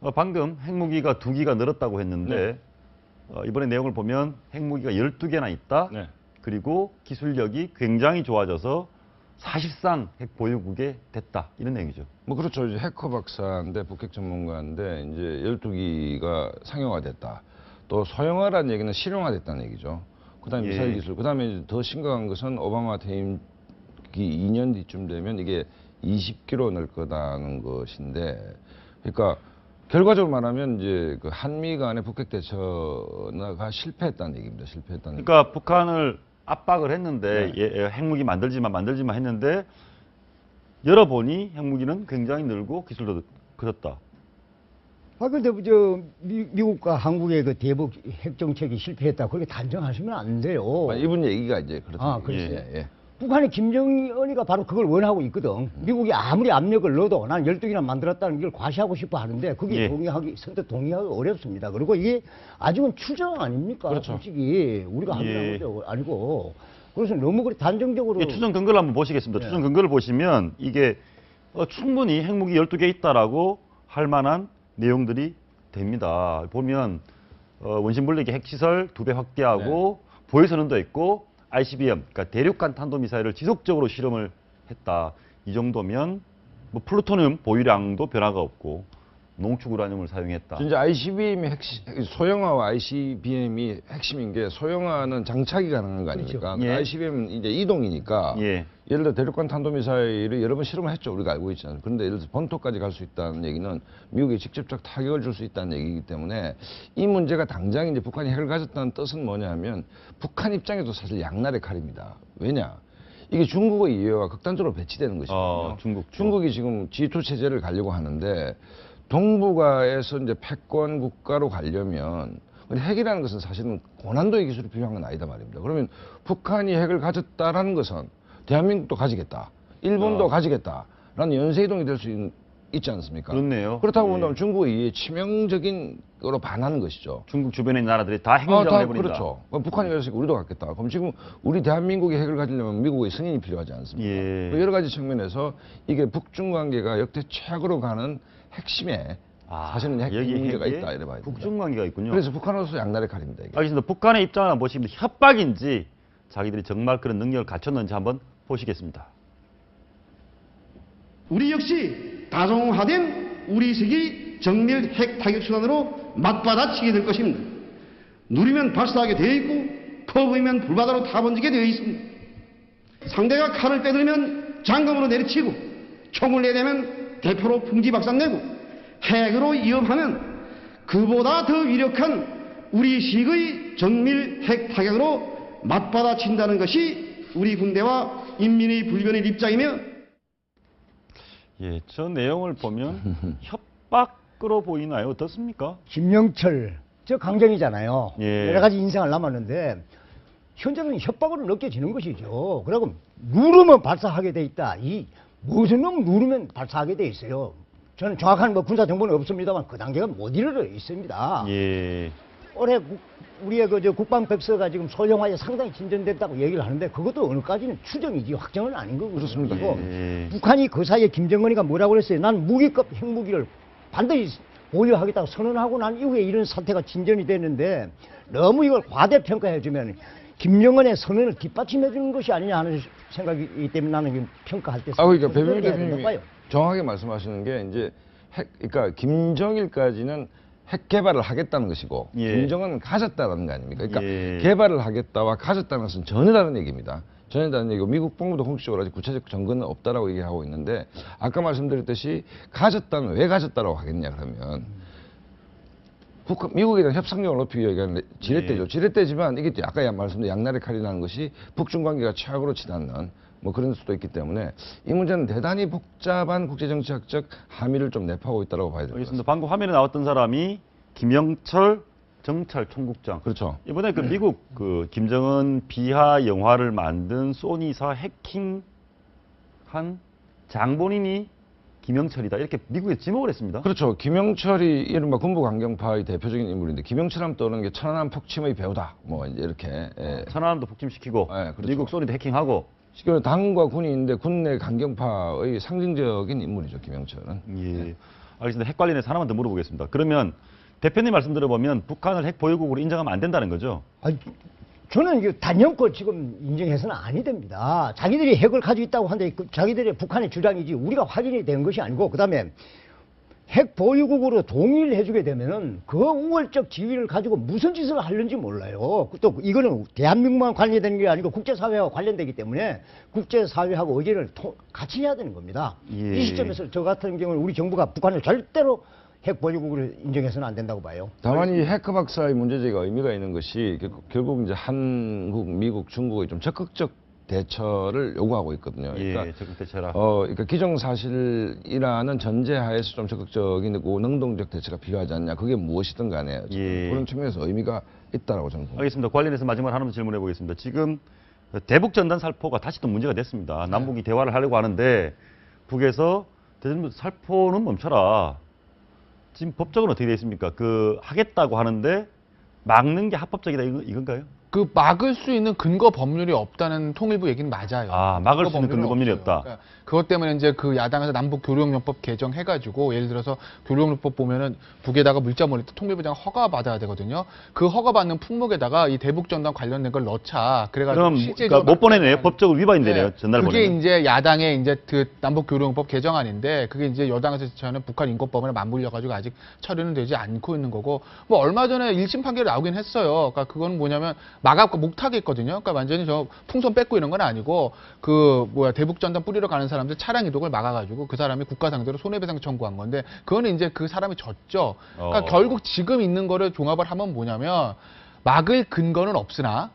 방금 핵무기가 2기가 늘었다고 했는데 이번에 내용을 보면 핵무기가 12개나 있다. 네. 그리고 기술력이 굉장히 좋아져서 사실상 핵 보유국에 됐다. 이런 내용이죠. 뭐 그렇죠. 이제 해커 박사인데 북핵 전문가인데 이제 12기가 상용화됐다. 또 소형화라는 얘기는 실용화됐다는 얘기죠. 그다음에 미사일 기술. 그다음에 더 심각한 것은 오바마 퇴임기 2년 뒤쯤 되면 이게 20기로 늘 거다는 것인데, 그러니까 결과적으로 말하면 이제 그 한미 간의 북핵 대처가 실패했다는 얘기입니다. 실패했다는. 그러니까 북한을 압박을 했는데 핵무기 만들지만 했는데 열어보니 핵무기는 굉장히 늘고 기술도 커졌다. 근데 미국과 한국의 그 대북 핵 정책이 실패했다. 그렇게 단정하시면 안 돼요. 이분 얘기가 이제 그렇다. 그렇지. 북한의 김정은이가 바로 그걸 원하고 있거든. 미국이 아무리 압력을 넣어도 난 12기나 만들었다는 걸 과시하고 싶어 하는데 그게 선뜻 동의하기 어렵습니다. 그리고 이게 아직은 추정 아닙니까? 그렇죠. 솔직히 우리가 하는 것도 아니고. 그래서 너무 그렇게 단정적으로. 추정 근거를 한번 보시겠습니다. 추정 근거를 보시면 이게 충분히 핵무기 12개 있다라고 할 만한 내용들이 됩니다. 보면 원심불리기 핵시설 2배 확대하고 보혜선언도 있고 ICBM, 그러니까 대륙간 탄도미사일을 지속적으로 실험을 했다. 이 정도면 뭐 플루토늄 보유량도 변화가 없고 농축 우라늄을 사용했다. 진짜 ICBM이 소형화와 ICBM이 핵심인 게, 소형화는 장착이 가능한 거 아닙니까? 그렇죠. ICBM은 이제 이동이니까. 예를 들어 대륙간 탄도미사일을 여러 번 실험을 했죠. 우리가 알고 있잖아요. 그런데 예를 들어 본토까지 갈 수 있다는 얘기는 미국에 직접적 타격을 줄 수 있다는 얘기이기 때문에 이 문제가 당장 이제 북한이 핵을 가졌다는 뜻은 뭐냐면 북한 입장에도 사실 양날의 칼입니다. 왜냐? 이게 중국의 이해가 극단적으로 배치되는 것이거든요. 중국이 지금 G2 체제를 가려고 하는데 동북아에서 이제 패권 국가로 가려면 핵이라는 것은 사실은 고난도의 기술이 필요한 건 아니다 말입니다. 그러면 북한이 핵을 가졌다라는 것은 대한민국도 가지겠다, 일본도 가지겠다라는 연쇄이동이 될 수 있지 않습니까? 그렇네요. 그렇다고 본다면 중국의 이해 치명적인 거로 반하는 것이죠. 중국 주변의 나라들이 다 핵무장을 해버린다. 그렇죠. 북한이 그랬으니까 우리도 갖겠다. 그럼 지금 우리 대한민국이 핵을 가지려면 미국의 승인이 필요하지 않습니까? 여러 가지 측면에서 이게 북중 관계가 역대 최악으로 가는 핵심에 사실은 핵 문제가 있다 이래 봐야 됩니다. 북중 관계가 있군요. 그래서 북한으로서 양날의 칼입니다. 이게. 알겠습니다. 북한의 입장을 한번 보시면 협박인지 자기들이 정말 그런 능력을 갖췄는지 한번 보시겠습니다. 우리 역시 다종화된 우리 세계 정밀 핵 타격 수단으로 맞받아치게 될 것입니다. 누리면 발사하게 되어 있고 퍼부으면 불바다로 타번지게 되어 있습니다. 상대가 칼을 빼들면 장검으로 내리치고 총을 내대면 대포로 풍지박산내고 핵으로 위협하면 그보다 더 위력한 우리식의 정밀 핵 타격으로 맞받아친다는 것이 우리 군대와 인민의 불변의 입장이며, 저 내용을 보면 협박으로 보이나요? 어떻습니까? 김영철, 저 강정이잖아요. 여러 가지 인생을 남았는데 현재는 협박으로 느껴지는 것이죠. 그리고 누르면 발사하게 돼 있다. 이 무슨 놈 누르면 발사하게 돼 있어요. 저는 정확한 군사 정보는 없습니다만 그 단계가 못 이르러 있습니다. 올해 우리의 국방백서가 지금 소형화에 상당히 진전됐다고 얘기를 하는데 그것도 어느까지는 추정이지 확정은 아닌 거고. 그렇습니다. 북한이 그 사이에 김정은이가 뭐라고 그랬어요? 난 무기급 핵무기를 반드시 보유하겠다고 선언하고 난 이후에 이런 사태가 진전이 됐는데 너무 이걸 과대평가해주면 김정은의 선언을 뒷받침해 주는 것이 아니냐 하는 생각이기 때문에 나는 평가할 때 그러니까 배병일 대표님이 정확하게 말씀하시는 게 이제 그러니까 김정일까지는 핵 개발을 하겠다는 것이고 김정은은 가졌다는 거 아닙니까? 그러니까 개발을 하겠다와 가졌다는 것은 전혀 다른 얘기입니다. 전혀 다른 얘기고 미국 정부도 공식적으로 아직 구체적 증거는 없다라고 얘기하고 있는데 아까 말씀드렸듯이 가졌다면 왜 가졌다라고 하겠냐 그러면 미국에 대한 협상력을 높이기 위한 지렛대죠. 지렛대지만 이게 아까 말씀드린 양날의 칼이라는 것이 북중 관계가 최악으로 치닫는 뭐 그런 수도 있기 때문에 이 문제는 대단히 복잡한 국제정치학적 함의를 좀 내포하고 있다고 봐야 됩니다. 방금 화면에 나왔던 사람이 김영철 정찰 총국장. 그렇죠. 이번에 그 미국 그 김정은 비하 영화를 만든 소니사 해킹한 장본인이 김영철이다. 이렇게 미국에 지목을 했습니다. 그렇죠. 김영철이 이른바 군부 강경파의 대표적인 인물인데 김영철하면 떠오르는 게 천안함 폭침의 배우다. 뭐 이제 이렇게 천안함도 폭침시키고 그렇죠. 미국 소니도 해킹하고. 당과 군이 있는데 군 내 강경파의 상징적인 인물이죠. 김영철은. 알겠습니다. 핵 관련해서 하나만 더 물어보겠습니다. 그러면 대표님 말씀 들어보면 북한을 핵 보유국으로 인정하면 안 된다는 거죠? 아니, 저는 이게 단연코 지금 인정해서는 아니 됩니다. 자기들이 핵을 가지고 있다고 하는데 자기들의 북한의 주장이지 우리가 확인이 된 것이 아니고 그다음에 핵 보유국으로 동의해주게 되면은 그 우월적 지위를 가지고 무슨 짓을 하는지 몰라요. 또 이거는 대한민국만 관련되는 게 아니고 국제사회와 관련되기 때문에 국제사회하고 의견을 같이 해야 되는 겁니다. 예. 이 시점에서 저 같은 경우는 우리 정부가 북한을 절대로 핵 보유국으로 인정해서는 안 된다고 봐요. 다만 이 해커 박사의 문제제기가 의미가 있는 것이 결국 이제 한국, 미국, 중국의 좀 적극적 대처를 요구하고 있거든요. 그러니까, 예, 적극 대처라. 그러니까 기정사실이라는 전제하에서 좀 적극적이고 능동적 대처가 필요하지 않냐. 그게 무엇이든 간에 예. 그런 측면에서 의미가 있다라고 저는 봅니다. 알겠습니다. 관련해서 마지막으로 하나 더 질문해 보겠습니다. 지금 대북 전단 살포가 다시 또 문제가 됐습니다. 남북이 대화를 하려고 하는데 북에서 살포는 멈춰라. 지금 법적으로 어떻게 되어 있습니까? 하겠다고 하는데 막는 게 합법적이다 이건가요? 그 막을 수 있는 근거 법률이 없다는 통일부 얘기는 맞아요. 아, 막을 수 있는 근거 법률이 없어요. 없다. 그러니까 그것 때문에 이제 그 야당에서 남북 교류협력법 개정해가지고 예를 들어서 교류협력법 보면은 북에다가 물자 모닐 때 통일부장 허가 받아야 되거든요. 그 허가 받는 품목에다가 이 대북 전단 관련된 걸 넣자. 그래가지고 그럼 실제적으로 못 보내네요. 법적으로 위반이 되네요. 전달 그게 보내면. 이제 야당의 이제 그 남북 교류협력법 개정안인데 그게 이제 여당에서 제시하는 북한 인권법에 맞물려가지고 아직 처리는 되지 않고 있는 거고 뭐 얼마 전에 1심 판결이 나오긴 했어요. 그러니까 그건 뭐냐면 막아고 못하게 했거든요. 그러니까 완전히 저 풍선 뺏고 이런 건 아니고 대북 전단 뿌리러 가는 사람들 차량 이동을 막아가지고 그 사람이 국가 상대로 손해배상 청구한 건데 그거는 이제 그 사람이 졌죠. 그러니까 결국 지금 있는 거를 종합을 하면 뭐냐면 막을 근거는 없으나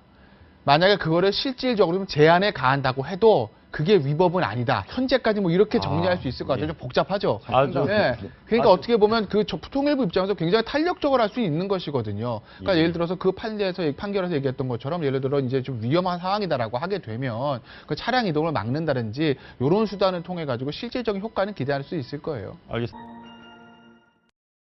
만약에 그거를 실질적으로 제한에 가한다고 해도 그게 위법은 아니다. 현재까지 뭐 이렇게 정리할 수 있을 것 같아요. 좀 복잡하죠. 네. 그러니까 어떻게 보면 그 통일부 입장에서 굉장히 탄력적으로 할 수 있는 것이거든요. 그러니까 예를 들어서 그 판결에서 얘기했던 것처럼 예를 들어 이제 좀 위험한 상황이다라고 하게 되면 그 차량 이동을 막는다든지 이런 수단을 통해 가지고 실질적인 효과는 기대할 수 있을 거예요. 알겠습니다.